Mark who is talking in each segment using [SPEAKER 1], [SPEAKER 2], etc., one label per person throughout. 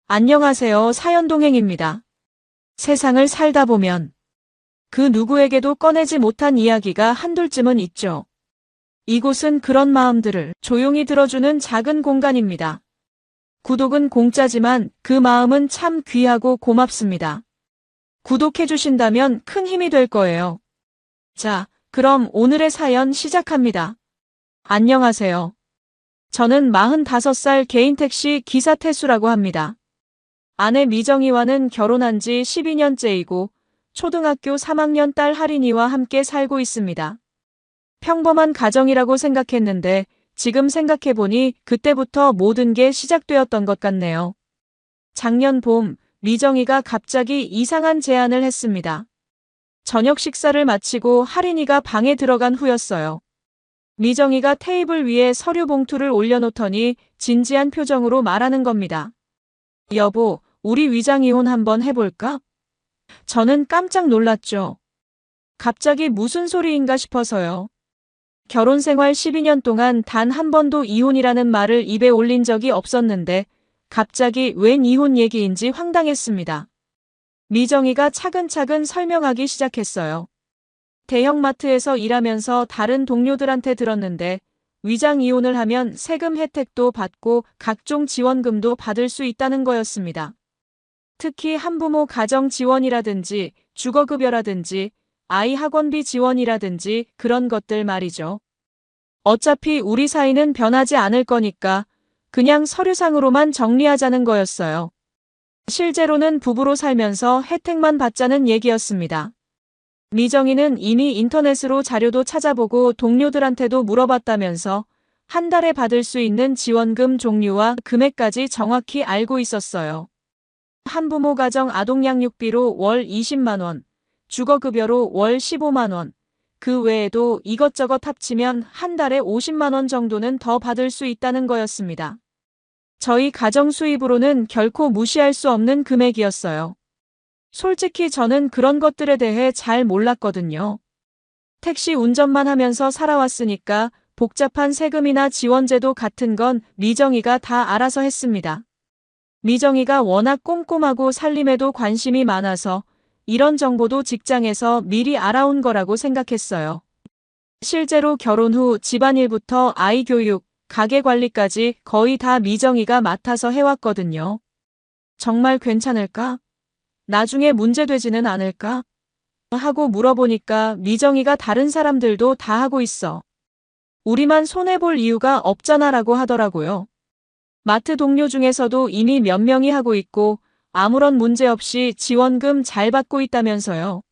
[SPEAKER 1] 안녕하세요. 사연동행입니다. 세상을 살다 보면 그 누구에게도 꺼내지 못한 이야기가 한둘쯤은 있죠. 이곳은 그런 마음들을 조용히 들어주는 작은 공간입니다. 구독은 공짜지만 그 마음은 참 귀하고 고맙습니다. 구독해주신다면 큰 힘이 될 거예요. 자, 그럼 오늘의 사연 시작합니다. 안녕하세요. 저는 45살 개인 택시 기사 태수라고 합니다. 아내 미정이와는 결혼한 지 12년째이고 초등학교 3학년 딸 하린이와 함께 살고 있습니다. 평범한 가정이라고 생각했는데 지금 생각해보니 그때부터 모든 게 시작되었던 것 같네요. 작년 봄 미정이가 갑자기 이상한 제안을 했습니다. 저녁 식사를 마치고 하린이가 방에 들어간 후였어요. 미정이가 테이블 위에 서류 봉투를 올려놓더니 진지한 표정으로 말하는 겁니다. 여보, 우리 위장이혼 한번 해볼까? 저는 깜짝 놀랐죠. 갑자기 무슨 소리인가 싶어서요. 결혼 생활 12년 동안 단 한 번도 이혼이라는 말을 입에 올린 적이 없었는데 갑자기 웬 이혼 얘기인지 황당했습니다. 미정이가 차근차근 설명하기 시작했어요. 대형마트에서 일하면서 다른 동료들한테 들었는데 위장 이혼을 하면 세금 혜택도 받고 각종 지원금도 받을 수 있다는 거였습니다. 특히 한부모 가정 지원이라든지 주거급여라든지 아이 학원비 지원이라든지 그런 것들 말이죠. 어차피 우리 사이는 변하지 않을 거니까 그냥 서류상으로만 정리하자는 거였어요. 실제로는 부부로 살면서 혜택만 받자는 얘기였습니다. 미정이는 이미 인터넷으로 자료도 찾아보고 동료들한테도 물어봤다면서 한 달에 받을 수 있는 지원금 종류와 금액까지 정확히 알고 있었어요. 한부모 가정 아동양육비로 월 20만 원, 주거급여로 월 15만 원, 그 외에도 이것저것 합치면 한 달에 50만 원 정도는 더 받을 수 있다는 거였습니다. 저희 가정 수입으로는 결코 무시할 수 없는 금액이었어요. 솔직히 저는 그런 것들에 대해 잘 몰랐거든요. 택시 운전만 하면서 살아왔으니까 복잡한 세금이나 지원제도 같은 건 미정이가 다 알아서 했습니다. 미정이가 워낙 꼼꼼하고 살림에도 관심이 많아서 이런 정보도 직장에서 미리 알아온 거라고 생각했어요. 실제로 결혼 후 집안일부터 아이 교육, 가게 관리까지 거의 다 미정이가 맡아서 해왔거든요. 정말 괜찮을까? 나중에 문제되지는 않을까? 하고 물어보니까 미정이가 다른 사람들도 다 하고 있어. 우리만 손해볼 이유가 없잖아 라고 하더라고요. 마트 동료 중에서도 이미 몇 명이 하고 있고 아무런 문제 없이 지원금 잘 받고 있다면서요.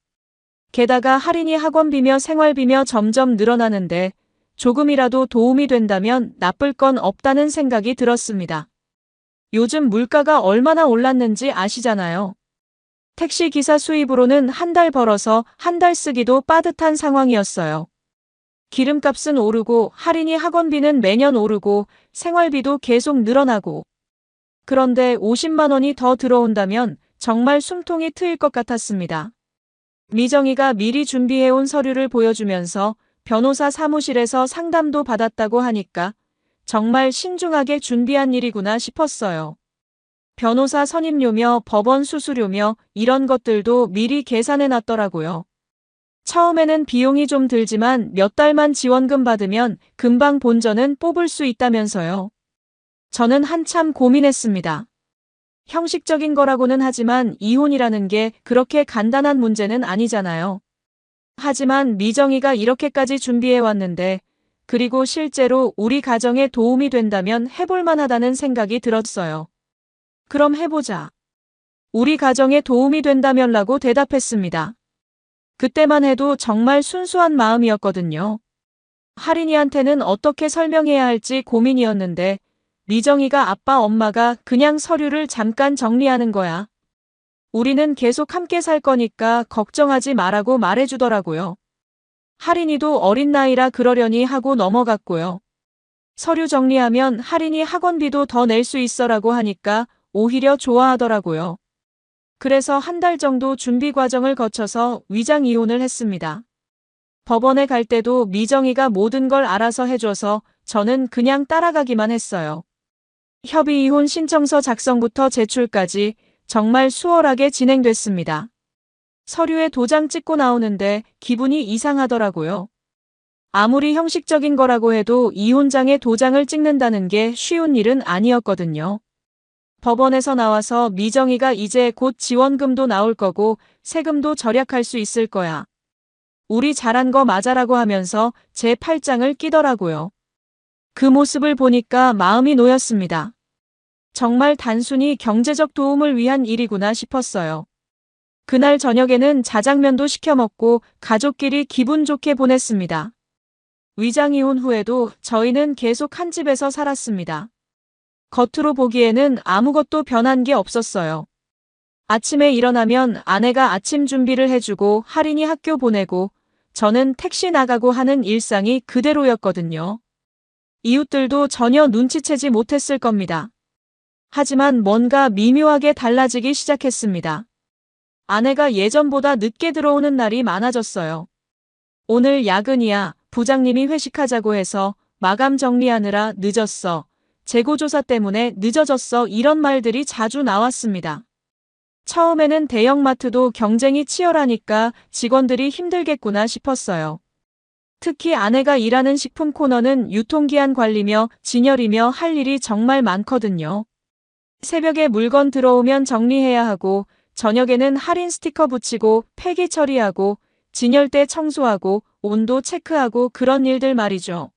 [SPEAKER 1] 게다가 할인이 학원비며 생활비며 점점 늘어나는데 조금이라도 도움이 된다면 나쁠 건 없다는 생각이 들었습니다. 요즘 물가가 얼마나 올랐는지 아시잖아요. 택시기사 수입으로는 한 달 벌어서 한 달 쓰기도 빠듯한 상황이었어요. 기름값은 오르고 할인이 학원비는 매년 오르고 생활비도 계속 늘어나고 그런데 50만 원이 더 들어온다면 정말 숨통이 트일 것 같았습니다. 미정이가 미리 준비해온 서류를 보여주면서 변호사 사무실에서 상담도 받았다고 하니까 정말 신중하게 준비한 일이구나 싶었어요. 변호사 선임료며 법원 수수료며 이런 것들도 미리 계산해 놨더라고요. 처음에는 비용이 좀 들지만 몇 달만 지원금 받으면 금방 본전은 뽑을 수 있다면서요. 저는 한참 고민했습니다. 형식적인 거라고는 하지만 이혼이라는 게 그렇게 간단한 문제는 아니잖아요. 하지만 미정이가 이렇게까지 준비해 왔는데 그리고 실제로 우리 가정에 도움이 된다면 해볼 만하다는 생각이 들었어요. 그럼 해보자. 우리 가정에 도움이 된다면라고 대답했습니다. 그때만 해도 정말 순수한 마음이었거든요. 하린이한테는 어떻게 설명해야 할지 고민이었는데 미정이가 아빠 엄마가 그냥 서류를 잠깐 정리하는 거야. 우리는 계속 함께 살 거니까 걱정하지 말라고 말해주더라고요. 하린이도 어린 나이라 그러려니 하고 넘어갔고요. 서류 정리하면 하린이 학원비도 더 낼 수 있어라고 하니까 오히려 좋아하더라고요. 그래서 한 달 정도 준비 과정을 거쳐서 위장 이혼을 했습니다. 법원에 갈 때도 미정이가 모든 걸 알아서 해줘서 저는 그냥 따라가기만 했어요. 협의 이혼 신청서 작성부터 제출까지 정말 수월하게 진행됐습니다. 서류에 도장 찍고 나오는데 기분이 이상하더라고요. 아무리 형식적인 거라고 해도 이혼장에 도장을 찍는다는 게 쉬운 일은 아니었거든요. 법원에서 나와서 미정이가 이제 곧 지원금도 나올 거고 세금도 절약할 수 있을 거야. 우리 잘한 거 맞아라고 하면서 제 팔짱을 끼더라고요. 그 모습을 보니까 마음이 놓였습니다. 정말 단순히 경제적 도움을 위한 일이구나 싶었어요. 그날 저녁에는 자장면도 시켜 먹고 가족끼리 기분 좋게 보냈습니다. 위장 이혼 후에도 저희는 계속 한 집에서 살았습니다. 겉으로 보기에는 아무것도 변한 게 없었어요. 아침에 일어나면 아내가 아침 준비를 해주고 할인이 학교 보내고 저는 택시 나가고 하는 일상이 그대로였거든요. 이웃들도 전혀 눈치채지 못했을 겁니다. 하지만 뭔가 미묘하게 달라지기 시작했습니다. 아내가 예전보다 늦게 들어오는 날이 많아졌어요. 오늘 야근이야. 부장님이 회식하자고 해서 마감 정리하느라 늦었어. 재고조사 때문에 늦어졌어. 이런 말들이 자주 나왔습니다. 처음에는 대형마트도 경쟁이 치열하니까 직원들이 힘들겠구나 싶었어요. 특히 아내가 일하는 식품 코너는 유통기한 관리며 진열이며 할 일이 정말 많거든요. 새벽에 물건 들어오면 정리해야 하고 저녁에는 할인 스티커 붙이고 폐기 처리하고 진열 때 청소하고 온도 체크하고 그런 일들 말이죠.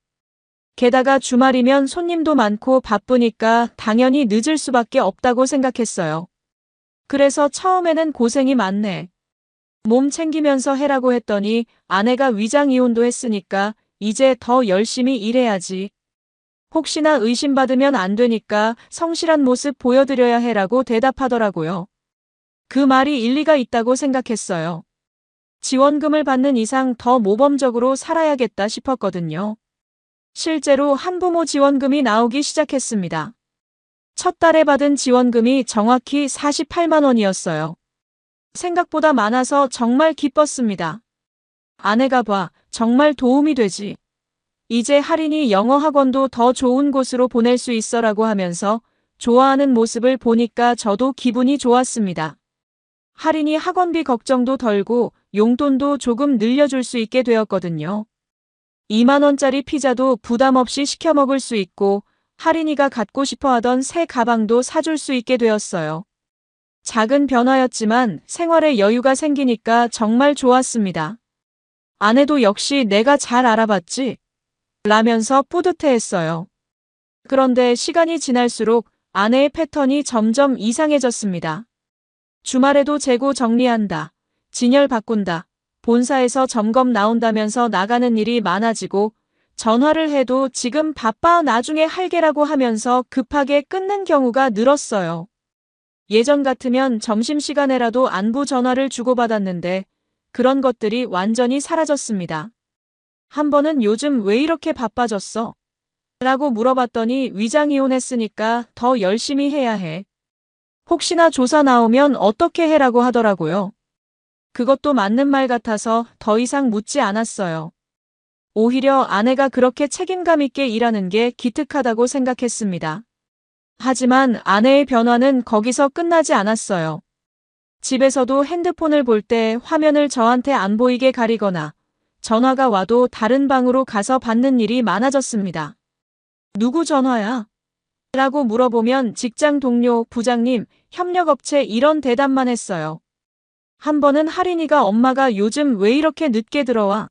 [SPEAKER 1] 게다가 주말이면 손님도 많고 바쁘니까 당연히 늦을 수밖에 없다고 생각했어요. 그래서 처음에는 고생이 많네. 몸 챙기면서 해라고 했더니 아내가 위장 이혼도 했으니까 이제 더 열심히 일해야지. 혹시나 의심받으면 안 되니까 성실한 모습 보여드려야 해라고 대답하더라고요. 그 말이 일리가 있다고 생각했어요. 지원금을 받는 이상 더 모범적으로 살아야겠다 싶었거든요. 실제로 한부모 지원금이 나오기 시작했습니다. 첫 달에 받은 지원금이 정확히 48만 원이었어요. 생각보다 많아서 정말 기뻤습니다. 아내가 봐, 정말 도움이 되지. 이제 할인이 영어 학원도 더 좋은 곳으로 보낼 수 있어라고 하면서 좋아하는 모습을 보니까 저도 기분이 좋았습니다. 할인이 학원비 걱정도 덜고 용돈도 조금 늘려줄 수 있게 되었거든요. 2만 원짜리 피자도 부담 없이 시켜 먹을 수 있고 할인이가 갖고 싶어 하던 새 가방도 사줄 수 있게 되었어요. 작은 변화였지만 생활에 여유가 생기니까 정말 좋았습니다. 아내도 역시 내가 잘 알아봤지? 라면서 뿌듯해했어요. 그런데 시간이 지날수록 아내의 패턴이 점점 이상해졌습니다. 주말에도 재고 정리한다. 진열 바꾼다. 본사에서 점검 나온다면서 나가는 일이 많아지고 전화를 해도 지금 바빠 나중에 할게라고 하면서 급하게 끊는 경우가 늘었어요. 예전 같으면 점심시간에라도 안부 전화를 주고받았는데 그런 것들이 완전히 사라졌습니다. 한 번은 요즘 왜 이렇게 바빠졌어? 라고 물어봤더니 위장 이혼했으니까 더 열심히 해야 해. 혹시나 조사 나오면 어떻게 해라고 하더라고요. 그것도 맞는 말 같아서 더 이상 묻지 않았어요. 오히려 아내가 그렇게 책임감 있게 일하는 게 기특하다고 생각했습니다. 하지만 아내의 변화는 거기서 끝나지 않았어요. 집에서도 핸드폰을 볼 때 화면을 저한테 안 보이게 가리거나 전화가 와도 다른 방으로 가서 받는 일이 많아졌습니다. 누구 전화야? 라고 물어보면 직장 동료, 부장님, 협력업체 이런 대답만 했어요. 한 번은 할인이가 엄마가 요즘 왜 이렇게 늦게 들어와?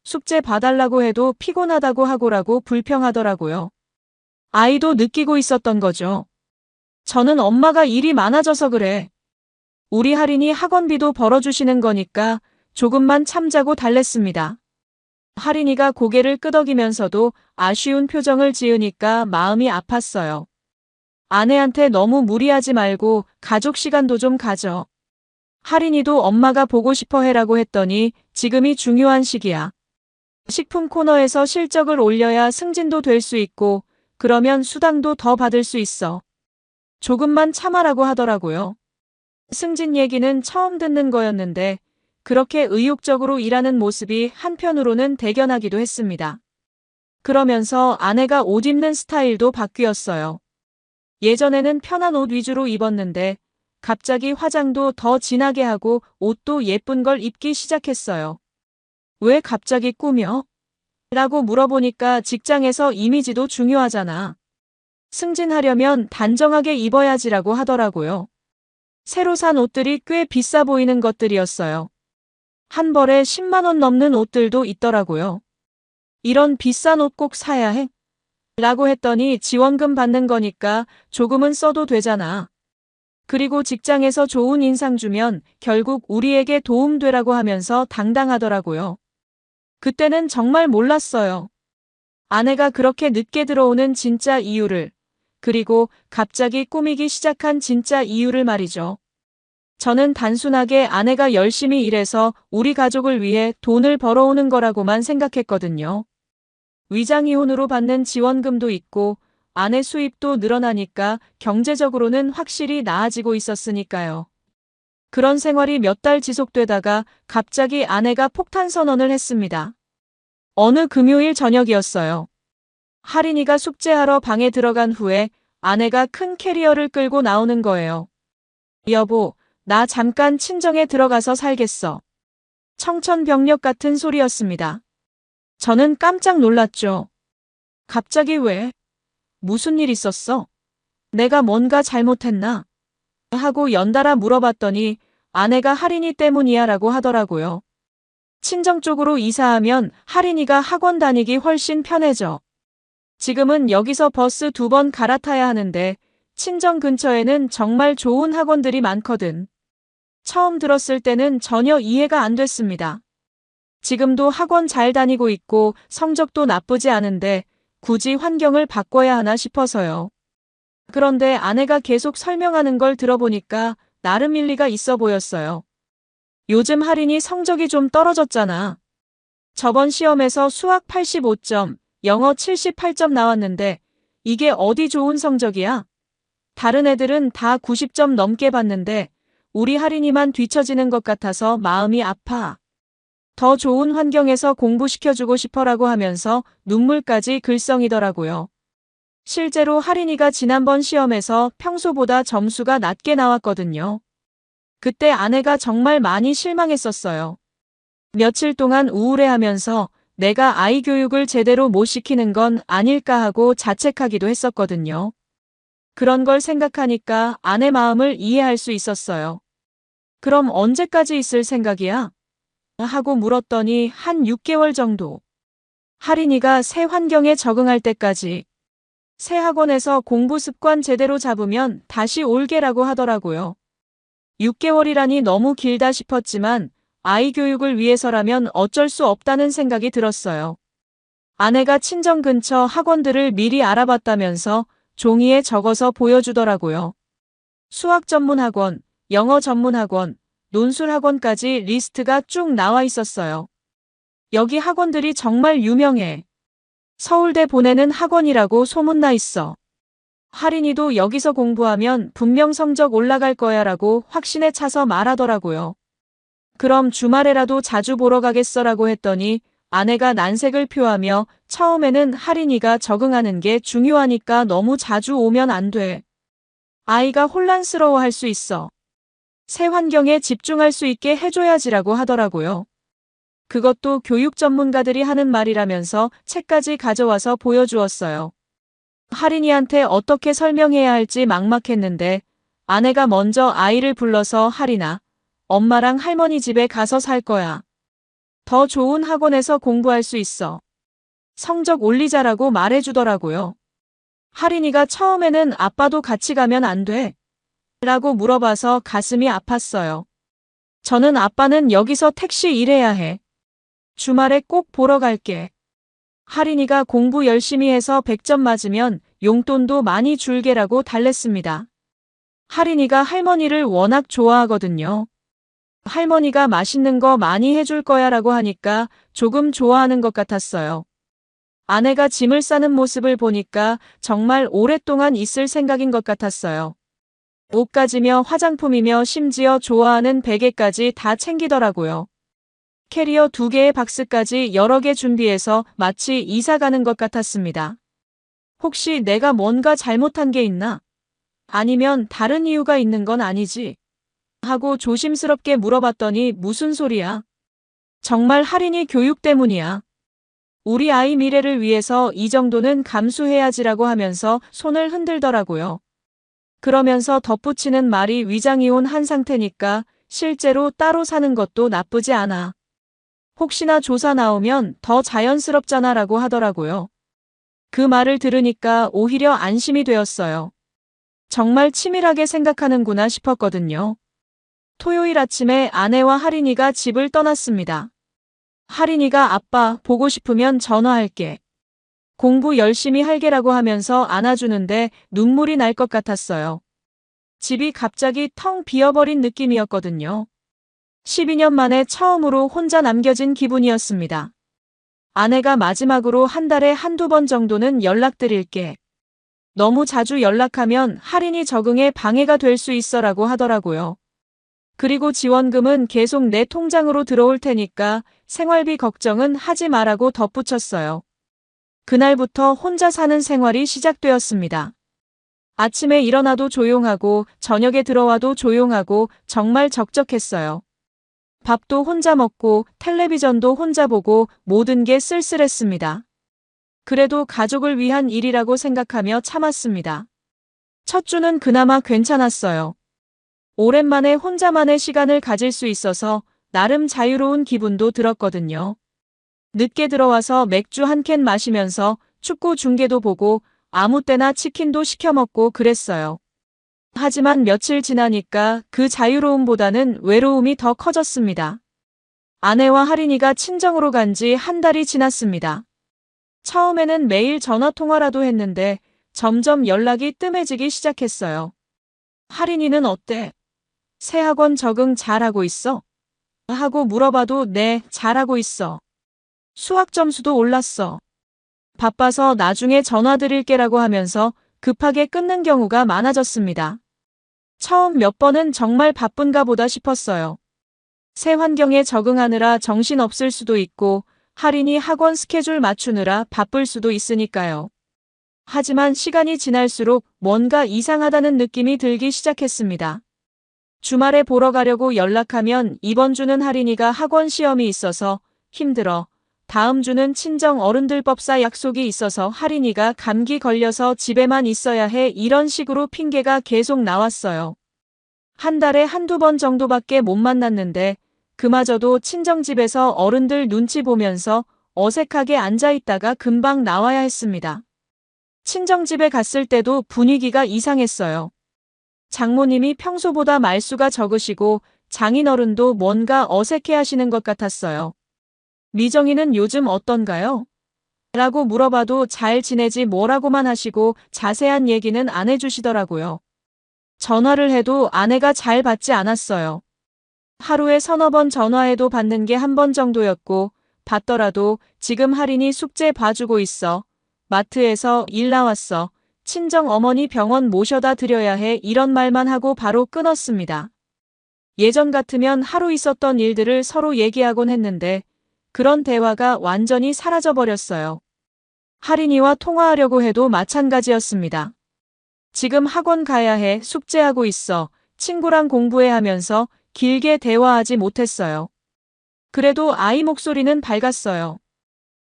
[SPEAKER 1] 숙제 봐달라고 해도 피곤하다고 하고라고 불평하더라고요. 아이도 느끼고 있었던 거죠. 저는 엄마가 일이 많아져서 그래. 우리 할인이 학원비도 벌어주시는 거니까 조금만 참자고 달랬습니다. 할인이가 고개를 끄덕이면서도 아쉬운 표정을 지으니까 마음이 아팠어요. 아내한테 너무 무리하지 말고 가족 시간도 좀 가져. 할인이도 엄마가 보고 싶어 해라고 했더니 지금이 중요한 시기야. 식품 코너에서 실적을 올려야 승진도 될 수 있고 그러면 수당도 더 받을 수 있어. 조금만 참아라고 하더라고요. 승진 얘기는 처음 듣는 거였는데 그렇게 의욕적으로 일하는 모습이 한편으로는 대견하기도 했습니다. 그러면서 아내가 옷 입는 스타일도 바뀌었어요. 예전에는 편한 옷 위주로 입었는데 갑자기 화장도 더 진하게 하고 옷도 예쁜 걸 입기 시작했어요. 왜 갑자기 꾸며? 라고 물어보니까 직장에서 이미지도 중요하잖아. 승진하려면 단정하게 입어야지라고 하더라고요. 새로 산 옷들이 꽤 비싸 보이는 것들이었어요. 한 벌에 10만 원 넘는 옷들도 있더라고요. 이런 비싼 옷 꼭 사야 해? 라고 했더니 지원금 받는 거니까 조금은 써도 되잖아. 그리고 직장에서 좋은 인상 주면 결국 우리에게 도움되라고 하면서 당당하더라고요. 그때는 정말 몰랐어요. 아내가 그렇게 늦게 들어오는 진짜 이유를, 그리고 갑자기 꾸미기 시작한 진짜 이유를 말이죠. 저는 단순하게 아내가 열심히 일해서 우리 가족을 위해 돈을 벌어오는 거라고만 생각했거든요. 위장이혼으로 받는 지원금도 있고 아내 수입도 늘어나니까 경제적으로는 확실히 나아지고 있었으니까요. 그런 생활이 몇 달 지속되다가 갑자기 아내가 폭탄 선언을 했습니다. 어느 금요일 저녁이었어요. 할인이가 숙제하러 방에 들어간 후에 아내가 큰 캐리어를 끌고 나오는 거예요. 여보, 나 잠깐 친정에 들어가서 살겠어. 청천벽력 같은 소리였습니다. 저는 깜짝 놀랐죠. 갑자기 왜? 무슨 일 있었어? 내가 뭔가 잘못했나? 하고 연달아 물어봤더니 아내가 할인이 때문이야 라고 하더라고요. 친정 쪽으로 이사하면 할인이가 학원 다니기 훨씬 편해져. 지금은 여기서 버스 2번 갈아타야 하는데 친정 근처에는 정말 좋은 학원들이 많거든. 처음 들었을 때는 전혀 이해가 안 됐습니다. 지금도 학원 잘 다니고 있고 성적도 나쁘지 않은데 굳이 환경을 바꿔야 하나 싶어서요. 그런데 아내가 계속 설명하는 걸 들어보니까 나름 일리가 있어 보였어요. 요즘 할인이 성적이 좀 떨어졌잖아. 저번 시험에서 수학 85점, 영어 78점 나왔는데 이게 어디 좋은 성적이야? 다른 애들은 다 90점 넘게 받는데 우리 할인이만 뒤처지는 것 같아서 마음이 아파. 더 좋은 환경에서 공부시켜주고 싶어라고 하면서 눈물까지 글썽이더라고요. 실제로 할인이가 지난번 시험에서 평소보다 점수가 낮게 나왔거든요. 그때 아내가 정말 많이 실망했었어요. 며칠 동안 우울해하면서 내가 아이 교육을 제대로 못 시키는 건 아닐까 하고 자책하기도 했었거든요. 그런 걸 생각하니까 아내 마음을 이해할 수 있었어요. 그럼 언제까지 있을 생각이야? 하고 물었더니 한 6개월 정도. 할인이가 새 환경에 적응할 때까지. 새 학원에서 공부 습관 제대로 잡으면 다시 올게라고 하더라고요. 6개월이라니 너무 길다 싶었지만 아이 교육을 위해서라면 어쩔 수 없다는 생각이 들었어요. 아내가 친정 근처 학원들을 미리 알아봤다면서 종이에 적어서 보여주더라고요. 수학 전문 학원, 영어 전문 학원, 논술 학원까지 리스트가 쭉 나와 있었어요. 여기 학원들이 정말 유명해. 서울대 보내는 학원이라고 소문나 있어. 할인이도 여기서 공부하면 분명 성적 올라갈 거야 라고 확신에 차서 말하더라고요. 그럼 주말에라도 자주 보러 가겠어라고 했더니 아내가 난색을 표하며 처음에는 할인이가 적응하는 게 중요하니까 너무 자주 오면 안 돼. 아이가 혼란스러워할 수 있어. 새 환경에 집중할 수 있게 해줘야지라고 하더라고요. 그것도 교육 전문가들이 하는 말이라면서 책까지 가져와서 보여주었어요. 할인이한테 어떻게 설명해야 할지 막막했는데 아내가 먼저 아이를 불러서 할인아, 엄마랑 할머니 집에 가서 살 거야. 더 좋은 학원에서 공부할 수 있어. 성적 올리자라고 말해주더라고요. 할인이가 처음에는 아빠도 같이 가면 안 돼? 라고 물어봐서 가슴이 아팠어요. 저는 아빠는 여기서 택시 일해야 해. 주말에 꼭 보러 갈게. 할인이가 공부 열심히 해서 100점 맞으면 용돈도 많이 줄게라고 달랬습니다. 할인이가 할머니를 워낙 좋아하거든요. 할머니가 맛있는 거 많이 해줄 거야 라고 하니까 조금 좋아하는 것 같았어요. 아내가 짐을 싸는 모습을 보니까 정말 오랫동안 있을 생각인 것 같았어요. 옷가지며 화장품이며 심지어 좋아하는 베개까지 다 챙기더라고요. 캐리어 2개의 박스까지 여러 개 준비해서 마치 이사 가는 것 같았습니다. 혹시 내가 뭔가 잘못한 게 있나? 아니면 다른 이유가 있는 건 아니지? 하고 조심스럽게 물어봤더니 무슨 소리야? 정말 할인이 교육 때문이야. 우리 아이 미래를 위해서 이 정도는 감수해야지라고 하면서 손을 흔들더라고요. 그러면서 덧붙이는 말이 위장이혼 한 상태니까 실제로 따로 사는 것도 나쁘지 않아. 혹시나 조사 나오면 더 자연스럽잖아 라고 하더라고요. 그 말을 들으니까 오히려 안심이 되었어요. 정말 치밀하게 생각하는구나 싶었거든요. 토요일 아침에 아내와 할인이가 집을 떠났습니다. 할인이가 아빠 보고 싶으면 전화할게. 공부 열심히 할게라고 하면서 안아주는데 눈물이 날 것 같았어요. 집이 갑자기 텅 비어버린 느낌이었거든요. 12년 만에 처음으로 혼자 남겨진 기분이었습니다. 아내가 마지막으로 한 달에 한두 번 정도는 연락드릴게. 너무 자주 연락하면 할인이 적응에 방해가 될 수 있어라고 하더라고요. 그리고 지원금은 계속 내 통장으로 들어올 테니까 생활비 걱정은 하지 마라고 덧붙였어요. 그날부터 혼자 사는 생활이 시작되었습니다. 아침에 일어나도 조용하고 저녁에 들어와도 조용하고 정말 적적했어요. 밥도 혼자 먹고 텔레비전도 혼자 보고 모든 게 쓸쓸했습니다. 그래도 가족을 위한 일이라고 생각하며 참았습니다. 첫 주는 그나마 괜찮았어요. 오랜만에 혼자만의 시간을 가질 수 있어서 나름 자유로운 기분도 들었거든요. 늦게 들어와서 맥주 한 캔 마시면서 축구 중계도 보고 아무 때나 치킨도 시켜 먹고 그랬어요. 하지만 며칠 지나니까 그 자유로움보다는 외로움이 더 커졌습니다. 아내와 할인이가 친정으로 간 지 한 달이 지났습니다. 처음에는 매일 전화통화라도 했는데 점점 연락이 뜸해지기 시작했어요. 할인이는 어때? 새 학원 적응 잘하고 있어? 하고 물어봐도 네, 잘하고 있어. 수학 점수도 올랐어. 바빠서 나중에 전화드릴게라고 하면서 급하게 끊는 경우가 많아졌습니다. 처음 몇 번은 정말 바쁜가 보다 싶었어요. 새 환경에 적응하느라 정신없을 수도 있고 할인이 학원 스케줄 맞추느라 바쁠 수도 있으니까요. 하지만 시간이 지날수록 뭔가 이상하다는 느낌이 들기 시작했습니다. 주말에 보러 가려고 연락하면 이번 주는 할인이가 학원 시험이 있어서 힘들어. 다음 주는 친정 어른들 법사 약속이 있어서 할인이가 감기 걸려서 집에만 있어야 해 이런 식으로 핑계가 계속 나왔어요. 한 달에 한두 번 정도밖에 못 만났는데 그마저도 친정집에서 어른들 눈치 보면서 어색하게 앉아있다가 금방 나와야 했습니다. 친정집에 갔을 때도 분위기가 이상했어요. 장모님이 평소보다 말수가 적으시고 장인어른도 뭔가 어색해하시는 것 같았어요. 미정이는 요즘 어떤가요? 라고 물어봐도 잘 지내지 뭐라고만 하시고 자세한 얘기는 안 해주시더라고요. 전화를 해도 아내가 잘 받지 않았어요. 하루에 서너 번 전화해도 받는 게 한 번 정도였고 받더라도 지금 할인이 숙제 봐주고 있어. 마트에서 일 나왔어. 친정 어머니 병원 모셔다 드려야 해 이런 말만 하고 바로 끊었습니다. 예전 같으면 하루 있었던 일들을 서로 얘기하곤 했는데 그런 대화가 완전히 사라져버렸어요. 할인이와 통화하려고 해도 마찬가지였습니다. 지금 학원 가야 해, 숙제하고 있어, 친구랑 공부해 하면서 길게 대화하지 못했어요. 그래도 아이 목소리는 밝았어요.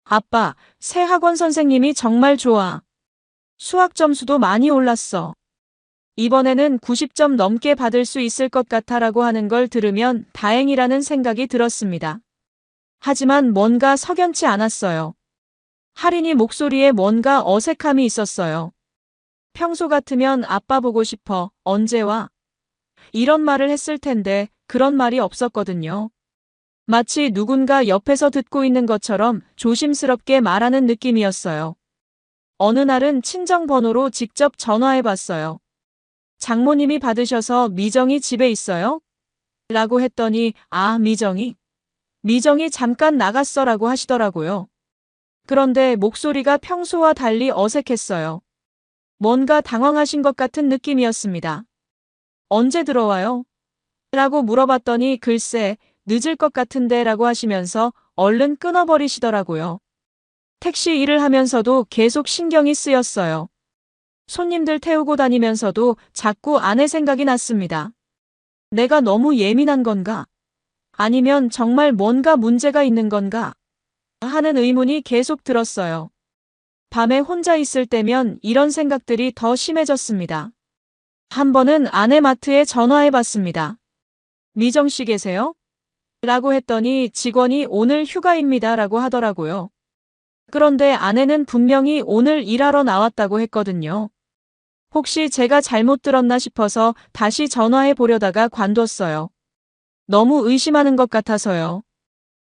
[SPEAKER 1] 아빠, 새 학원 선생님이 정말 좋아. 수학 점수도 많이 올랐어. 이번에는 90점 넘게 받을 수 있을 것 같아라고 하는 걸 들으면 다행이라는 생각이 들었습니다. 하지만 뭔가 석연치 않았어요. 할인이 목소리에 뭔가 어색함이 있었어요. 평소 같으면 아빠 보고 싶어, 언제 와? 이런 말을 했을 텐데 그런 말이 없었거든요. 마치 누군가 옆에서 듣고 있는 것처럼 조심스럽게 말하는 느낌이었어요. 어느 날은 친정 번호로 직접 전화해봤어요. 장모님이 받으셔서 미정이 집에 있어요? 라고 했더니 아, 미정이 잠깐 나갔어라고 하시더라고요. 그런데 목소리가 평소와 달리 어색했어요. 뭔가 당황하신 것 같은 느낌이었습니다. 언제 들어와요? 라고 물어봤더니 글쎄, 늦을 것 같은데 라고 하시면서 얼른 끊어버리시더라고요. 택시 일을 하면서도 계속 신경이 쓰였어요. 손님들 태우고 다니면서도 자꾸 아내 생각이 났습니다. 내가 너무 예민한 건가? 아니면 정말 뭔가 문제가 있는 건가? 하는 의문이 계속 들었어요. 밤에 혼자 있을 때면 이런 생각들이 더 심해졌습니다. 한 번은 아내 마트에 전화해 봤습니다. 미정 씨 계세요? 라고 했더니 직원이 오늘 휴가입니다 라고 하더라고요. 그런데 아내는 분명히 오늘 일하러 나왔다고 했거든요. 혹시 제가 잘못 들었나 싶어서 다시 전화해 보려다가 관뒀어요. 너무 의심하는 것 같아서요.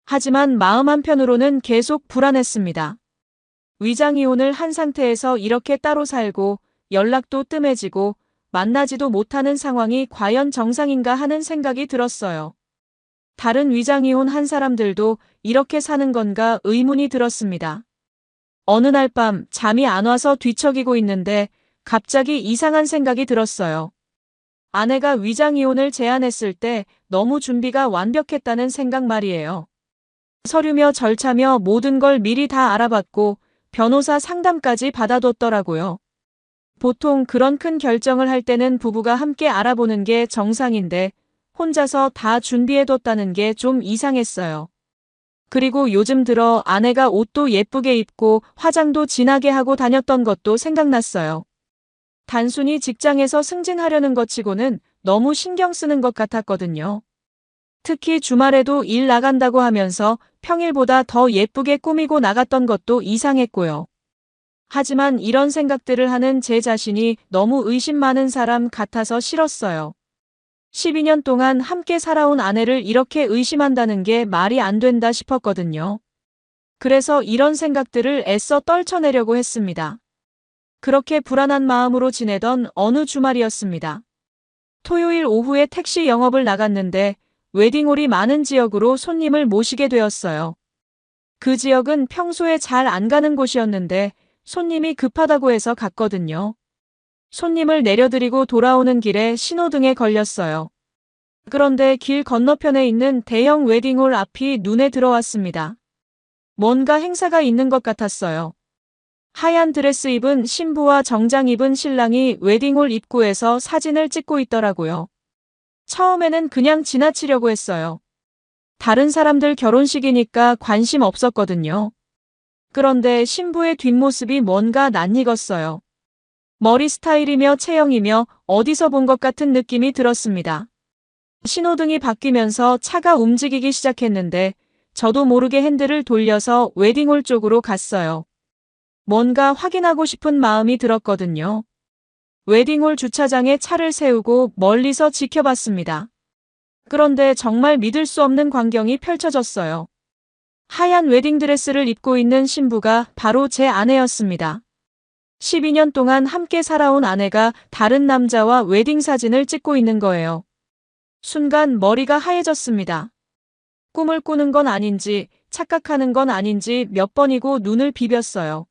[SPEAKER 1] 하지만 마음 한편으로는 계속 불안했습니다. 위장이혼을 한 상태에서 이렇게 따로 살고 연락도 뜸해지고 만나지도 못하는 상황이 과연 정상인가 하는 생각이 들었어요. 다른 위장이혼 한 사람들도 이렇게 사는 건가 의문이 들었습니다. 어느 날 밤 잠이 안 와서 뒤척이고 있는데 갑자기 이상한 생각이 들었어요. 아내가 위장이혼을 제안했을 때 너무 준비가 완벽했다는 생각 말이에요. 서류며 절차며 모든 걸 미리 다 알아봤고 변호사 상담까지 받아뒀더라고요. 보통 그런 큰 결정을 할 때는 부부가 함께 알아보는 게 정상인데 혼자서 다 준비해뒀다는 게 좀 이상했어요. 그리고 요즘 들어 아내가 옷도 예쁘게 입고 화장도 진하게 하고 다녔던 것도 생각났어요. 단순히 직장에서 승진하려는 것 치고는 너무 신경 쓰는 것 같았거든요. 특히 주말에도 일 나간다고 하면서 평일보다 더 예쁘게 꾸미고 나갔던 것도 이상했고요. 하지만 이런 생각들을 하는 제 자신이 너무 의심 많은 사람 같아서 싫었어요. 12년 동안 함께 살아온 아내를 이렇게 의심한다는 게 말이 안 된다 싶었거든요. 그래서 이런 생각들을 애써 떨쳐내려고 했습니다. 그렇게 불안한 마음으로 지내던 어느 주말이었습니다. 토요일 오후에 택시 영업을 나갔는데 웨딩홀이 많은 지역으로 손님을 모시게 되었어요. 그 지역은 평소에 잘 안 가는 곳이었는데 손님이 급하다고 해서 갔거든요. 손님을 내려드리고 돌아오는 길에 신호등에 걸렸어요. 그런데 길 건너편에 있는 대형 웨딩홀 앞이 눈에 들어왔습니다. 뭔가 행사가 있는 것 같았어요. 하얀 드레스 입은 신부와 정장 입은 신랑이 웨딩홀 입구에서 사진을 찍고 있더라고요. 처음에는 그냥 지나치려고 했어요. 다른 사람들 결혼식이니까 관심 없었거든요. 그런데 신부의 뒷모습이 뭔가 낯익었어요. 머리 스타일이며 체형이며 어디서 본 것 같은 느낌이 들었습니다. 신호등이 바뀌면서 차가 움직이기 시작했는데 저도 모르게 핸들을 돌려서 웨딩홀 쪽으로 갔어요. 뭔가 확인하고 싶은 마음이 들었거든요. 웨딩홀 주차장에 차를 세우고 멀리서 지켜봤습니다. 그런데 정말 믿을 수 없는 광경이 펼쳐졌어요. 하얀 웨딩드레스를 입고 있는 신부가 바로 제 아내였습니다. 12년 동안 함께 살아온 아내가 다른 남자와 웨딩 사진을 찍고 있는 거예요. 순간 머리가 하얘졌습니다. 꿈을 꾸는 건 아닌지 착각하는 건 아닌지 몇 번이고 눈을 비볐어요.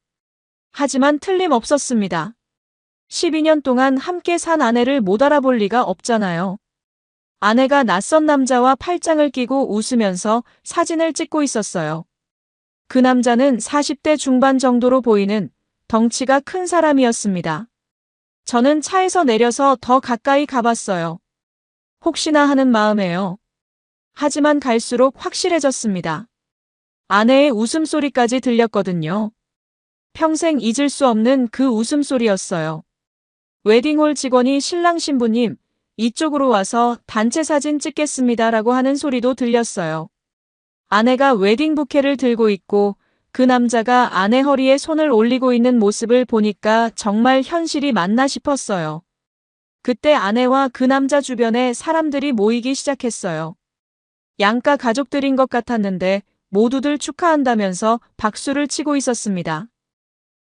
[SPEAKER 1] 하지만 틀림없었습니다. 12년 동안 함께 산 아내를 못 알아볼 리가 없잖아요. 아내가 낯선 남자와 팔짱을 끼고 웃으면서 사진을 찍고 있었어요. 그 남자는 40대 중반 정도로 보이는 덩치가 큰 사람이었습니다. 저는 차에서 내려서 더 가까이 가봤어요. 혹시나 하는 마음에요. 하지만 갈수록 확실해졌습니다. 아내의 웃음소리까지 들렸거든요. 평생 잊을 수 없는 그 웃음소리였어요. 웨딩홀 직원이 신랑 신부님, 이쪽으로 와서 단체 사진 찍겠습니다 라고 하는 소리도 들렸어요. 아내가 웨딩 부케를 들고 있고 그 남자가 아내 허리에 손을 올리고 있는 모습을 보니까 정말 현실이 맞나 싶었어요. 그때 아내와 그 남자 주변에 사람들이 모이기 시작했어요. 양가 가족들인 것 같았는데 모두들 축하한다면서 박수를 치고 있었습니다.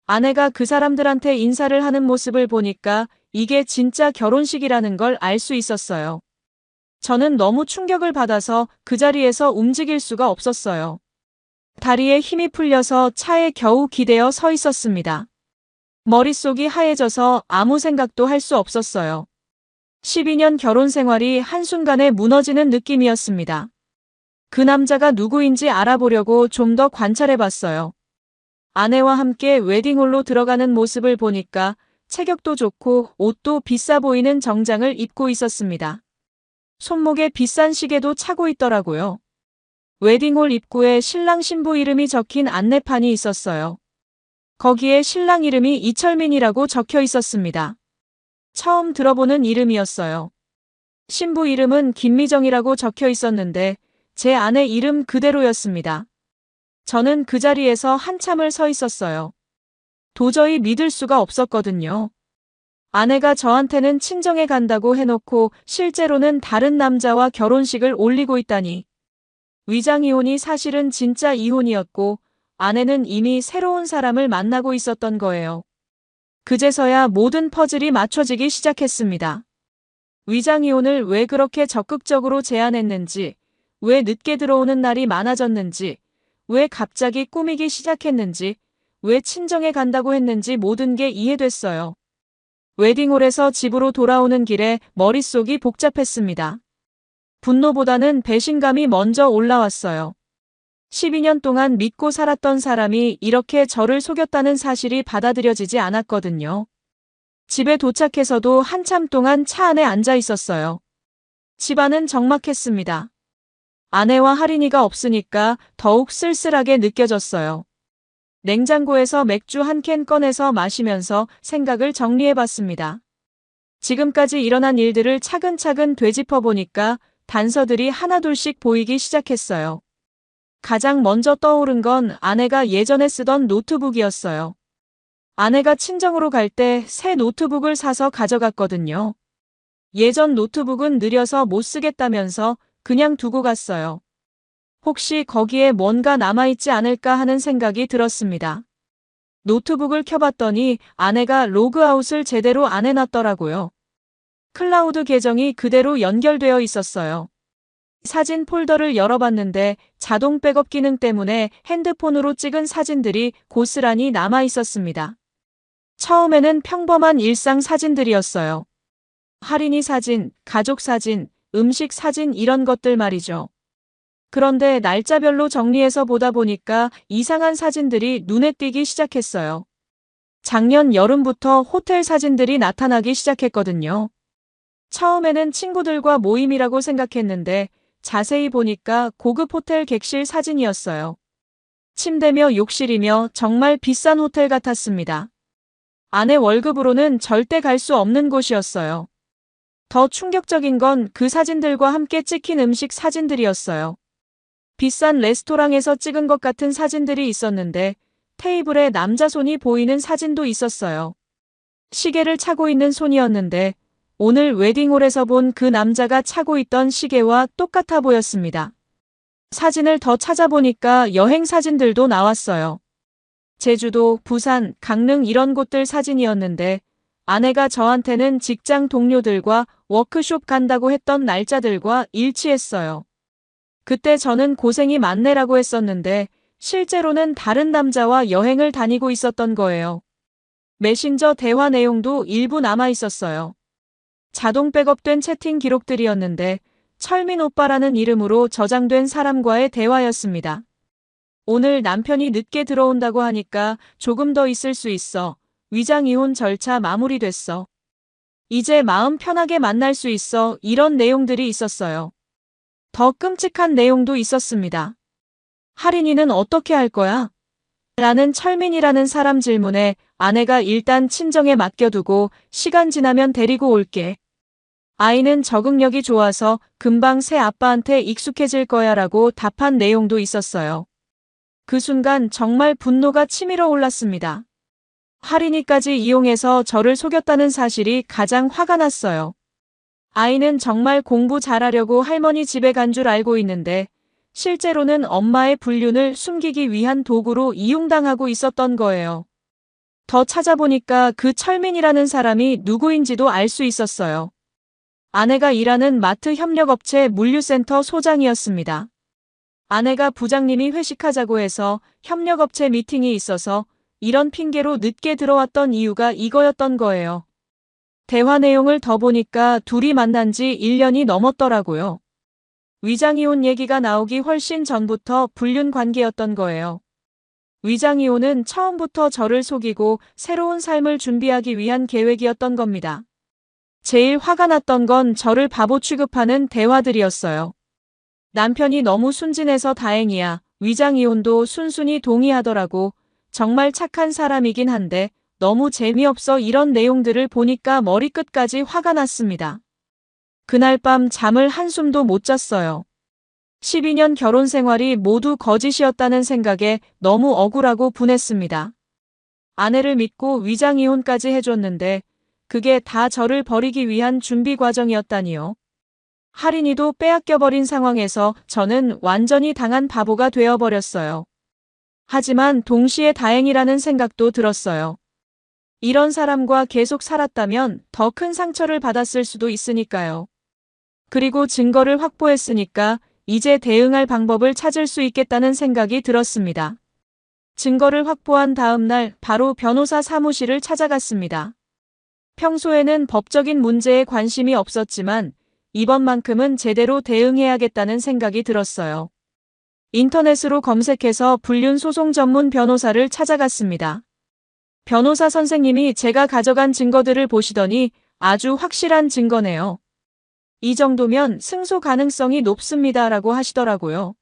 [SPEAKER 1] 아내가 그 사람들한테 인사를 하는 모습을 보니까 이게 진짜 결혼식이라는 걸 알 수 있었어요. 저는 너무 충격을 받아서 그 자리에서 움직일 수가 없었어요. 다리에 힘이 풀려서 차에 겨우 기대어 서 있었습니다. 머릿속이 하얘져서 아무 생각도 할 수 없었어요. 12년 결혼 생활이 한순간에 무너지는 느낌이었습니다. 그 남자가 누구인지 알아보려고 좀 더 관찰해봤어요. 아내와 함께 웨딩홀로 들어가는 모습을 보니까 체격도 좋고 옷도 비싸 보이는 정장을 입고 있었습니다. 손목에 비싼 시계도 차고 있더라고요. 웨딩홀 입구에 신랑 신부 이름이 적힌 안내판이 있었어요. 거기에 신랑 이름이 이철민이라고 적혀 있었습니다. 처음 들어보는 이름이었어요. 신부 이름은 김미정이라고 적혀 있었는데 제 아내 이름 그대로였습니다. 저는 그 자리에서 한참을 서 있었어요. 도저히 믿을 수가 없었거든요. 아내가 저한테는 친정에 간다고 해놓고 실제로는 다른 남자와 결혼식을 올리고 있다니. 위장이혼이 사실은 진짜 이혼이었고 아내는 이미 새로운 사람을 만나고 있었던 거예요. 그제서야 모든 퍼즐이 맞춰지기 시작했습니다. 위장이혼을 왜 그렇게 적극적으로 제안했는지, 왜 늦게 들어오는 날이 많아졌는지, 왜 갑자기 꾸미기 시작했는지, 왜 친정에 간다고 했는지 모든 게 이해됐어요. 웨딩홀에서 집으로 돌아오는 길에 머릿속이 복잡했습니다. 분노보다는 배신감이 먼저 올라왔어요. 12년 동안 믿고 살았던 사람이 이렇게 저를 속였다는 사실이 받아들여지지 않았거든요. 집에 도착해서도 한참 동안 차 안에 앉아 있었어요. 집안은 적막했습니다. 아내와 할인이가 없으니까 더욱 쓸쓸하게 느껴졌어요. 냉장고에서 맥주 한 캔 꺼내서 마시면서 생각을 정리해봤습니다. 지금까지 일어난 일들을 차근차근 되짚어보니까 단서들이 하나둘씩 보이기 시작했어요. 가장 먼저 떠오른 건 아내가 예전에 쓰던 노트북이었어요. 아내가 친정으로 갈 때 새 노트북을 사서 가져갔거든요. 예전 노트북은 느려서 못 쓰겠다면서 그냥 두고 갔어요. 혹시 거기에 뭔가 남아있지 않을까 하는 생각이 들었습니다. 노트북을 켜봤더니 아내가 로그아웃을 제대로 안 해놨더라고요. 클라우드 계정이 그대로 연결되어 있었어요. 사진 폴더를 열어봤는데 자동 백업 기능 때문에 핸드폰으로 찍은 사진들이 고스란히 남아 있었습니다. 처음에는 평범한 일상 사진들이었어요. 할인이 사진, 가족 사진, 음식 사진 이런 것들 말이죠. 그런데 날짜별로 정리해서 보다 보니까 이상한 사진들이 눈에 띄기 시작했어요. 작년 여름부터 호텔 사진들이 나타나기 시작했거든요. 처음에는 친구들과 모임이라고 생각했는데 자세히 보니까 고급 호텔 객실 사진이었어요. 침대며 욕실이며 정말 비싼 호텔 같았습니다. 아내 월급으로는 절대 갈 수 없는 곳이었어요. 더 충격적인 건 그 사진들과 함께 찍힌 음식 사진들이었어요. 비싼 레스토랑에서 찍은 것 같은 사진들이 있었는데 테이블에 남자 손이 보이는 사진도 있었어요. 시계를 차고 있는 손이었는데 오늘 웨딩홀에서 본 그 남자가 차고 있던 시계와 똑같아 보였습니다. 사진을 더 찾아보니까 여행 사진들도 나왔어요. 제주도, 부산, 강릉 이런 곳들 사진이었는데 아내가 저한테는 직장 동료들과 워크숍 간다고 했던 날짜들과 일치했어요. 그때 저는 고생이 많네라고 했었는데 실제로는 다른 남자와 여행을 다니고 있었던 거예요. 메신저 대화 내용도 일부 남아 있었어요. 자동 백업된 채팅 기록들이었는데 철민 오빠라는 이름으로 저장된 사람과의 대화였습니다. 오늘 남편이 늦게 들어온다고 하니까 조금 더 있을 수 있어. 위장 이혼 절차 마무리됐어. 이제 마음 편하게 만날 수 있어. 이런 내용들이 있었어요. 더 끔찍한 내용도 있었습니다. 할인이는 어떻게 할 거야? 라는 철민이라는 사람 질문에 아내가 일단 친정에 맡겨두고 시간 지나면 데리고 올게. 아이는 적응력이 좋아서 금방 새 아빠한테 익숙해질 거야 라고 답한 내용도 있었어요. 그 순간 정말 분노가 치밀어 올랐습니다. 할인이까지 이용해서 저를 속였다는 사실이 가장 화가 났어요. 아이는 정말 공부 잘하려고 할머니 집에 간 줄 알고 있는데 실제로는 엄마의 불륜을 숨기기 위한 도구로 이용당하고 있었던 거예요. 더 찾아보니까 그 철민이라는 사람이 누구인지도 알 수 있었어요. 아내가 일하는 마트 협력업체 물류센터 소장이었습니다. 아내가 부장님이 회식하자고 해서 협력업체 미팅이 있어서 이런 핑계로 늦게 들어왔던 이유가 이거였던 거예요. 대화 내용을 더 보니까 둘이 만난 지 1년이 넘었더라고요. 위장이혼 얘기가 나오기 훨씬 전부터 불륜 관계였던 거예요. 위장이혼은 처음부터 저를 속이고 새로운 삶을 준비하기 위한 계획이었던 겁니다. 제일 화가 났던 건 저를 바보 취급하는 대화들이었어요. 남편이 너무 순진해서 다행이야. 위장이혼도 순순히 동의하더라고. 정말 착한 사람이긴 한데 너무 재미없어. 이런 내용들을 보니까 머리끝까지 화가 났습니다. 그날 밤 잠을 한숨도 못 잤어요. 12년 결혼 생활이 모두 거짓이었다는 생각에 너무 억울하고 분했습니다. 아내를 믿고 위장이혼까지 해줬는데 그게 다 저를 버리기 위한 준비 과정이었다니요. 할인이도 빼앗겨버린 상황에서 저는 완전히 당한 바보가 되어버렸어요. 하지만 동시에 다행이라는 생각도 들었어요. 이런 사람과 계속 살았다면 더 큰 상처를 받았을 수도 있으니까요. 그리고 증거를 확보했으니까 이제 대응할 방법을 찾을 수 있겠다는 생각이 들었습니다. 증거를 확보한 다음 날 바로 변호사 사무실을 찾아갔습니다. 평소에는 법적인 문제에 관심이 없었지만 이번만큼은 제대로 대응해야겠다는 생각이 들었어요. 인터넷으로 검색해서 불륜 소송 전문 변호사를 찾아갔습니다. 변호사 선생님이 제가 가져간 증거들을 보시더니 아주 확실한 증거네요. 이 정도면 승소 가능성이 높습니다라고 하시더라고요.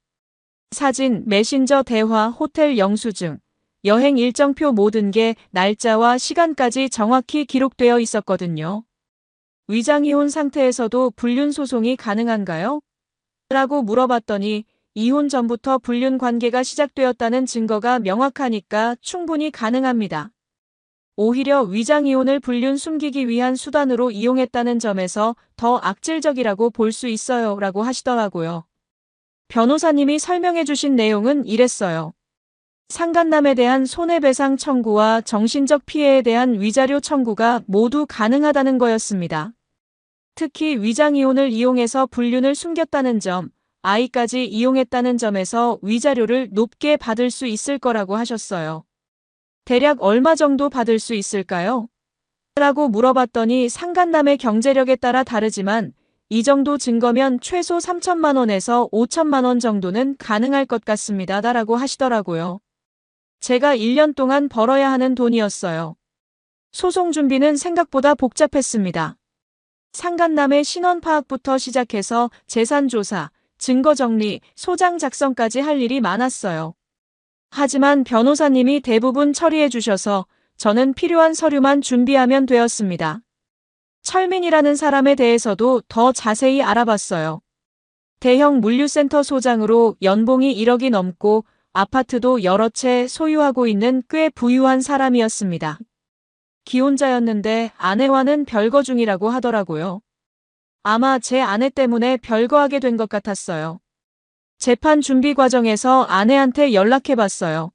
[SPEAKER 1] 사진, 메신저 대화, 호텔 영수증, 여행 일정표 모든 게 날짜와 시간까지 정확히 기록되어 있었거든요. 위장이혼 상태에서도 불륜 소송이 가능한가요? 라고 물어봤더니 이혼 전부터 불륜 관계가 시작되었다는 증거가 명확하니까 충분히 가능합니다. 오히려 위장이혼을 불륜 숨기기 위한 수단으로 이용했다는 점에서 더 악질적이라고 볼 수 있어요 라고 하시더라고요. 변호사님이 설명해 주신 내용은 이랬어요. 상간남에 대한 손해배상 청구와 정신적 피해에 대한 위자료 청구가 모두 가능하다는 거였습니다. 특히 위장이혼을 이용해서 불륜을 숨겼다는 점, 아이까지 이용했다는 점에서 위자료를 높게 받을 수 있을 거라고 하셨어요. 대략 얼마 정도 받을 수 있을까요? 라고 물어봤더니 상간남의 경제력에 따라 다르지만 이 정도 증거면 최소 3천만 원에서 5천만 원 정도는 가능할 것 같습니다. 라고 하시더라고요. 제가 1년 동안 벌어야 하는 돈이었어요. 소송 준비는 생각보다 복잡했습니다. 상간남의 신원 파악부터 시작해서 재산 조사, 증거 정리, 소장 작성까지 할 일이 많았어요. 하지만 변호사님이 대부분 처리해 주셔서 저는 필요한 서류만 준비하면 되었습니다. 철민이라는 사람에 대해서도 더 자세히 알아봤어요. 대형 물류센터 소장으로 연봉이 1억이 넘고 아파트도 여러 채 소유하고 있는 꽤 부유한 사람이었습니다. 기혼자였는데 아내와는 별거 중이라고 하더라고요. 아마 제 아내 때문에 별거하게 된 것 같았어요. 재판 준비 과정에서 아내한테 연락해봤어요.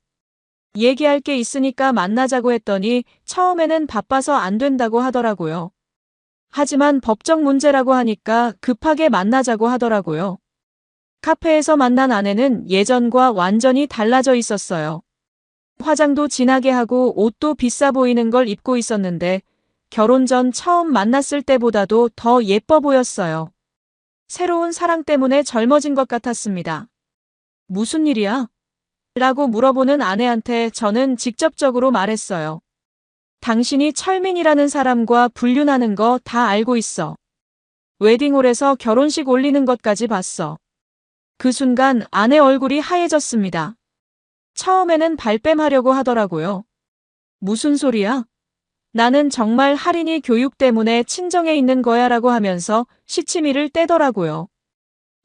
[SPEAKER 1] 얘기할 게 있으니까 만나자고 했더니 처음에는 바빠서 안 된다고 하더라고요. 하지만 법적 문제라고 하니까 급하게 만나자고 하더라고요. 카페에서 만난 아내는 예전과 완전히 달라져 있었어요. 화장도 진하게 하고 옷도 비싸 보이는 걸 입고 있었는데 결혼 전 처음 만났을 때보다도 더 예뻐 보였어요. 새로운 사랑 때문에 젊어진 것 같았습니다. 무슨 일이야? 라고 물어보는 아내한테 저는 직접적으로 말했어요. 당신이 철민이라는 사람과 불륜하는 거 다 알고 있어. 웨딩홀에서 결혼식 올리는 것까지 봤어. 그 순간 아내 얼굴이 하얘졌습니다. 처음에는 발뺌하려고 하더라고요. 무슨 소리야? 나는 정말 할인이 교육 때문에 친정에 있는 거야 라고 하면서 시치미를 떼더라고요.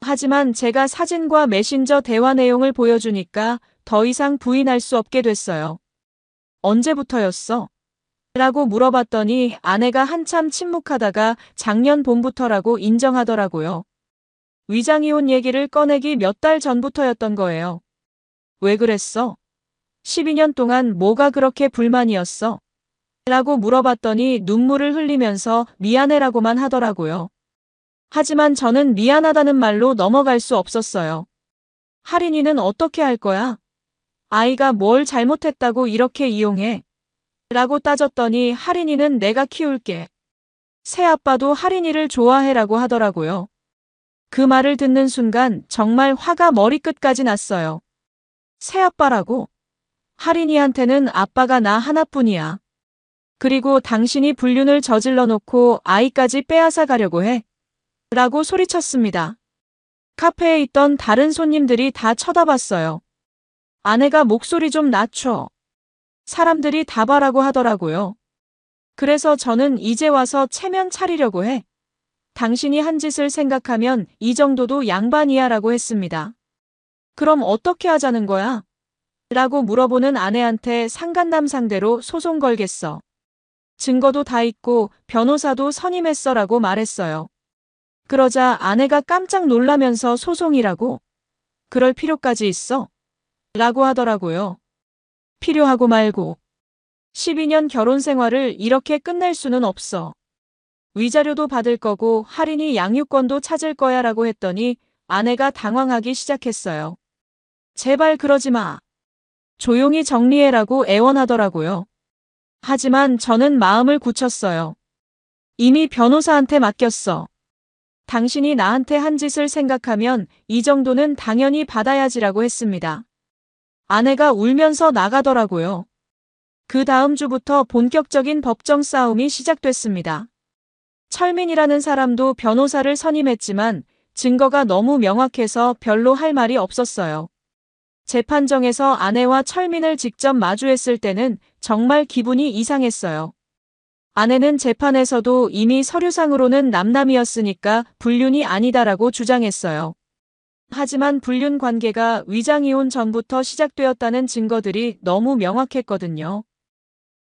[SPEAKER 1] 하지만 제가 사진과 메신저 대화 내용을 보여주니까 더 이상 부인할 수 없게 됐어요. 언제부터였어? 라고 물어봤더니 아내가 한참 침묵하다가 작년 봄부터라고 인정하더라고요. 위장이혼 얘기를 꺼내기 몇 달 전부터였던 거예요. 왜 그랬어? 12년 동안 뭐가 그렇게 불만이었어? 라고 물어봤더니 눈물을 흘리면서 미안해라고만 하더라고요. 하지만 저는 미안하다는 말로 넘어갈 수 없었어요. 할인이는 어떻게 할 거야? 아이가 뭘 잘못했다고 이렇게 이용해? 라고 따졌더니 할인이는 내가 키울게. 새아빠도 할인이를 좋아해라고 하더라고요. 그 말을 듣는 순간 정말 화가 머리끝까지 났어요. 새아빠라고? 할인이한테는 아빠가 나 하나뿐이야. 그리고 당신이 불륜을 저질러 놓고 아이까지 빼앗아 가려고 해. 라고 소리쳤습니다. 카페에 있던 다른 손님들이 다 쳐다봤어요. 아내가 목소리 좀 낮춰. 사람들이 다 봐라고 하더라고요. 그래서 저는 이제 와서 체면 차리려고 해. 당신이 한 짓을 생각하면 이 정도도 양반이야 라고 했습니다. 그럼 어떻게 하자는 거야? 라고 물어보는 아내한테 상간남 상대로 소송 걸겠어. 증거도 다 있고 변호사도 선임했어 라고 말했어요. 그러자 아내가 깜짝 놀라면서 소송이라고? 그럴 필요까지 있어? 라고 하더라고요. 필요하고 말고. 12년 결혼 생활을 이렇게 끝낼 수는 없어. 위자료도 받을 거고 할인이 양육권도 찾을 거야 라고 했더니 아내가 당황하기 시작했어요. 제발 그러지 마. 조용히 정리해라고 애원하더라고요. 하지만 저는 마음을 굳혔어요. 이미 변호사한테 맡겼어. 당신이 나한테 한 짓을 생각하면 이 정도는 당연히 받아야지라고 했습니다. 아내가 울면서 나가더라고요. 그 다음 주부터 본격적인 법정 싸움이 시작됐습니다. 철민이라는 사람도 변호사를 선임했지만 증거가 너무 명확해서 별로 할 말이 없었어요. 재판정에서 아내와 철민을 직접 마주했을 때는 정말 기분이 이상했어요. 아내는 재판에서도 이미 서류상으로는 남남이었으니까 불륜이 아니다라고 주장했어요. 하지만 불륜 관계가 위장이혼 전부터 시작되었다는 증거들이 너무 명확했거든요.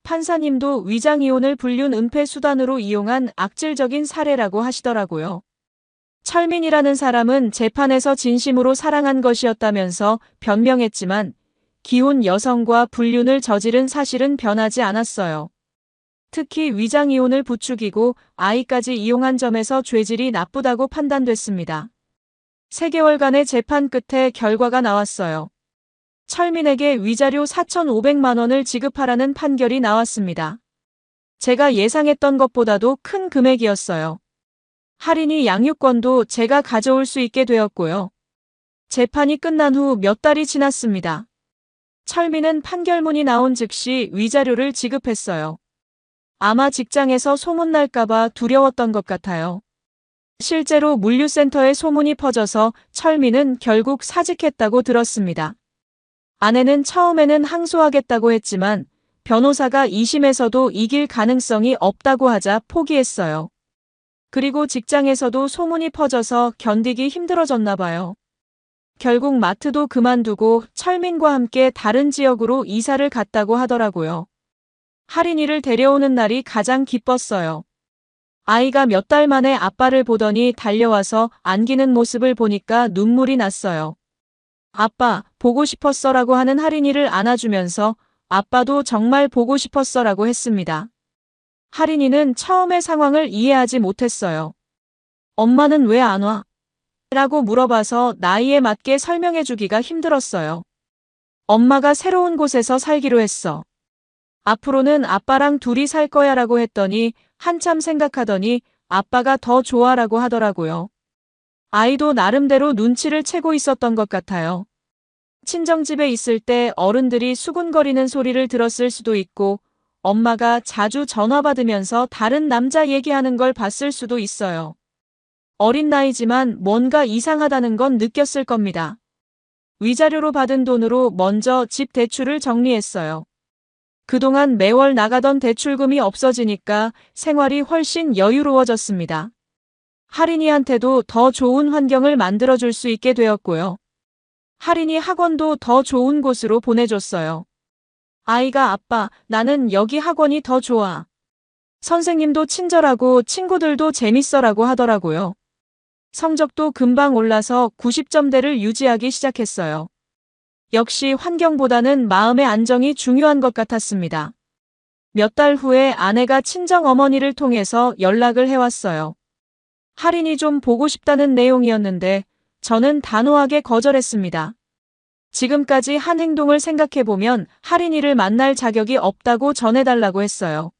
[SPEAKER 1] 판사님도 위장이혼을 불륜 은폐 수단으로 이용한 악질적인 사례라고 하시더라고요. 철민이라는 사람은 재판에서 진심으로 사랑한 것이었다면서 변명했지만 기혼 여성과 불륜을 저지른 사실은 변하지 않았어요. 특히 위장이혼을 부추기고 아이까지 이용한 점에서 죄질이 나쁘다고 판단됐습니다. 3개월간의 재판 끝에 결과가 나왔어요. 철민에게 위자료 4,500만 원을 지급하라는 판결이 나왔습니다. 제가 예상했던 것보다도 큰 금액이었어요. 할인이 양육권도 제가 가져올 수 있게 되었고요. 재판이 끝난 후 몇 달이 지났습니다. 철민은 판결문이 나온 즉시 위자료를 지급했어요. 아마 직장에서 소문날까봐 두려웠던 것 같아요. 실제로 물류센터에 소문이 퍼져서 철민은 결국 사직했다고 들었습니다. 아내는 처음에는 항소하겠다고 했지만 변호사가 2심에서도 이길 가능성이 없다고 하자 포기했어요. 그리고 직장에서도 소문이 퍼져서 견디기 힘들어졌나 봐요. 결국 마트도 그만두고 철민과 함께 다른 지역으로 이사를 갔다고 하더라고요. 할인이를 데려오는 날이 가장 기뻤어요. 아이가 몇 달 만에 아빠를 보더니 달려와서 안기는 모습을 보니까 눈물이 났어요. 아빠, 보고 싶었어라고 하는 할인이를 안아주면서 아빠도 정말 보고 싶었어라고 했습니다. 할인이는 처음의 상황을 이해하지 못했어요. 엄마는 왜 안 와? 라고 물어봐서 나이에 맞게 설명해주기가 힘들었어요. 엄마가 새로운 곳에서 살기로 했어. 앞으로는 아빠랑 둘이 살 거야 라고 했더니 한참 생각하더니 아빠가 더 좋아라고 하더라고요. 아이도 나름대로 눈치를 채고 있었던 것 같아요. 친정집에 있을 때 어른들이 수군거리는 소리를 들었을 수도 있고 엄마가 자주 전화 받으면서 다른 남자 얘기하는 걸 봤을 수도 있어요. 어린 나이지만 뭔가 이상하다는 건 느꼈을 겁니다. 위자료로 받은 돈으로 먼저 집 대출을 정리했어요. 그동안 매월 나가던 대출금이 없어지니까 생활이 훨씬 여유로워졌습니다. 할인이한테도 더 좋은 환경을 만들어줄 수 있게 되었고요. 할인이 학원도 더 좋은 곳으로 보내줬어요. 아이가 아빠, 나는 여기 학원이 더 좋아. 선생님도 친절하고 친구들도 재밌어라고 하더라고요. 성적도 금방 올라서 90점대를 유지하기 시작했어요. 역시 환경보다는 마음의 안정이 중요한 것 같았습니다. 몇 달 후에 아내가 친정 어머니를 통해서 연락을 해왔어요. 할인이 좀 보고 싶다는 내용이었는데 저는 단호하게 거절했습니다. 지금까지 한 행동을 생각해보면 할인이를 만날 자격이 없다고 전해달라고 했어요.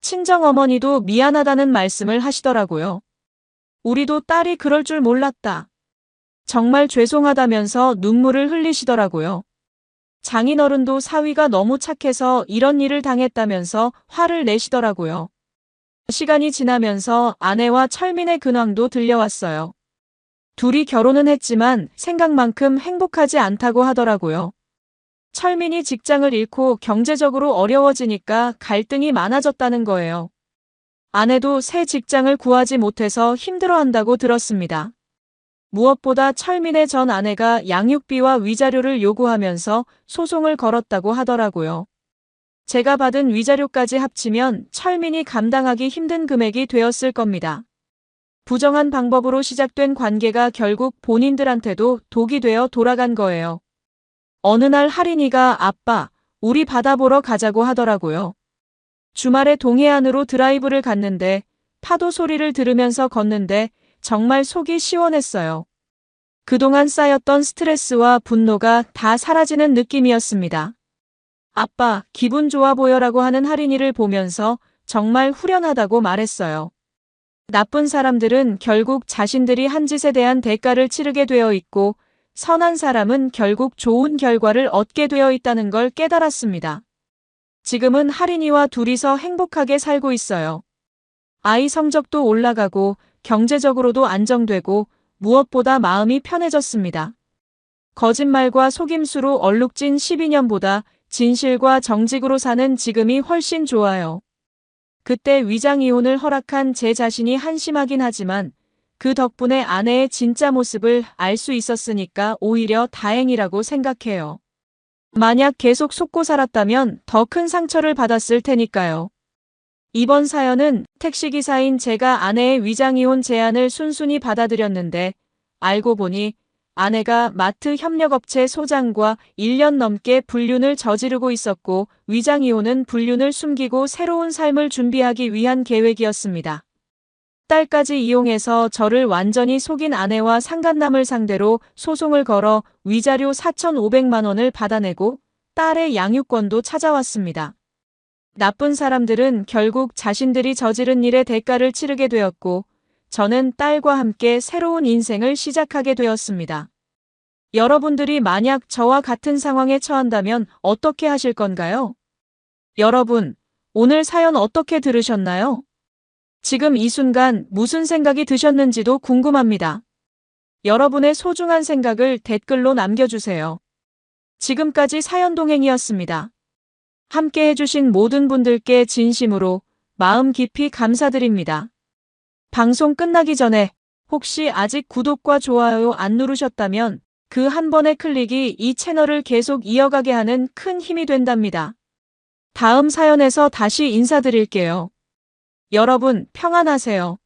[SPEAKER 1] 친정 어머니도 미안하다는 말씀을 하시더라고요. 우리도 딸이 그럴 줄 몰랐다. 정말 죄송하다면서 눈물을 흘리시더라고요. 장인어른도 사위가 너무 착해서 이런 일을 당했다면서 화를 내시더라고요. 시간이 지나면서 아내와 철민의 근황도 들려왔어요. 둘이 결혼은 했지만 생각만큼 행복하지 않다고 하더라고요. 철민이 직장을 잃고 경제적으로 어려워지니까 갈등이 많아졌다는 거예요. 아내도 새 직장을 구하지 못해서 힘들어한다고 들었습니다. 무엇보다 철민의 전 아내가 양육비와 위자료를 요구하면서 소송을 걸었다고 하더라고요. 제가 받은 위자료까지 합치면 철민이 감당하기 힘든 금액이 되었을 겁니다. 부정한 방법으로 시작된 관계가 결국 본인들한테도 독이 되어 돌아간 거예요. 어느 날 할인이가 아빠, 우리 바다 보러 가자고 하더라고요. 주말에 동해안으로 드라이브를 갔는데 파도 소리를 들으면서 걷는데 정말 속이 시원했어요. 그동안 쌓였던 스트레스와 분노가 다 사라지는 느낌이었습니다. 아빠, 기분 좋아 보여라고 하는 할인이를 보면서 정말 후련하다고 말했어요. 나쁜 사람들은 결국 자신들이 한 짓에 대한 대가를 치르게 되어 있고 선한 사람은 결국 좋은 결과를 얻게 되어 있다는 걸 깨달았습니다. 지금은 할인이와 둘이서 행복하게 살고 있어요. 아이 성적도 올라가고 경제적으로도 안정되고 무엇보다 마음이 편해졌습니다. 거짓말과 속임수로 얼룩진 12년보다 진실과 정직으로 사는 지금이 훨씬 좋아요. 그때 위장 이혼을 허락한 제 자신이 한심하긴 하지만 그 덕분에 아내의 진짜 모습을 알 수 있었으니까 오히려 다행이라고 생각해요. 만약 계속 속고 살았다면 더 큰 상처를 받았을 테니까요. 이번 사연은 택시기사인 제가 아내의 위장이혼 제안을 순순히 받아들였는데 알고 보니 아내가 마트 협력업체 소장과 1년 넘게 불륜을 저지르고 있었고 위장이혼은 불륜을 숨기고 새로운 삶을 준비하기 위한 계획이었습니다. 딸까지 이용해서 저를 완전히 속인 아내와 상간남을 상대로 소송을 걸어 위자료 4,500만 원을 받아내고 딸의 양육권도 찾아왔습니다. 나쁜 사람들은 결국 자신들이 저지른 일의 대가를 치르게 되었고 저는 딸과 함께 새로운 인생을 시작하게 되었습니다. 여러분들이 만약 저와 같은 상황에 처한다면 어떻게 하실 건가요? 여러분, 오늘 사연 어떻게 들으셨나요? 지금 이 순간 무슨 생각이 드셨는지도 궁금합니다. 여러분의 소중한 생각을 댓글로 남겨주세요. 지금까지 사연동행이었습니다. 함께 해주신 모든 분들께 진심으로 마음 깊이 감사드립니다. 방송 끝나기 전에 혹시 아직 구독과 좋아요 안 누르셨다면 그 한 번의 클릭이 이 채널을 계속 이어가게 하는 큰 힘이 된답니다. 다음 사연에서 다시 인사드릴게요. 여러분 평안하세요.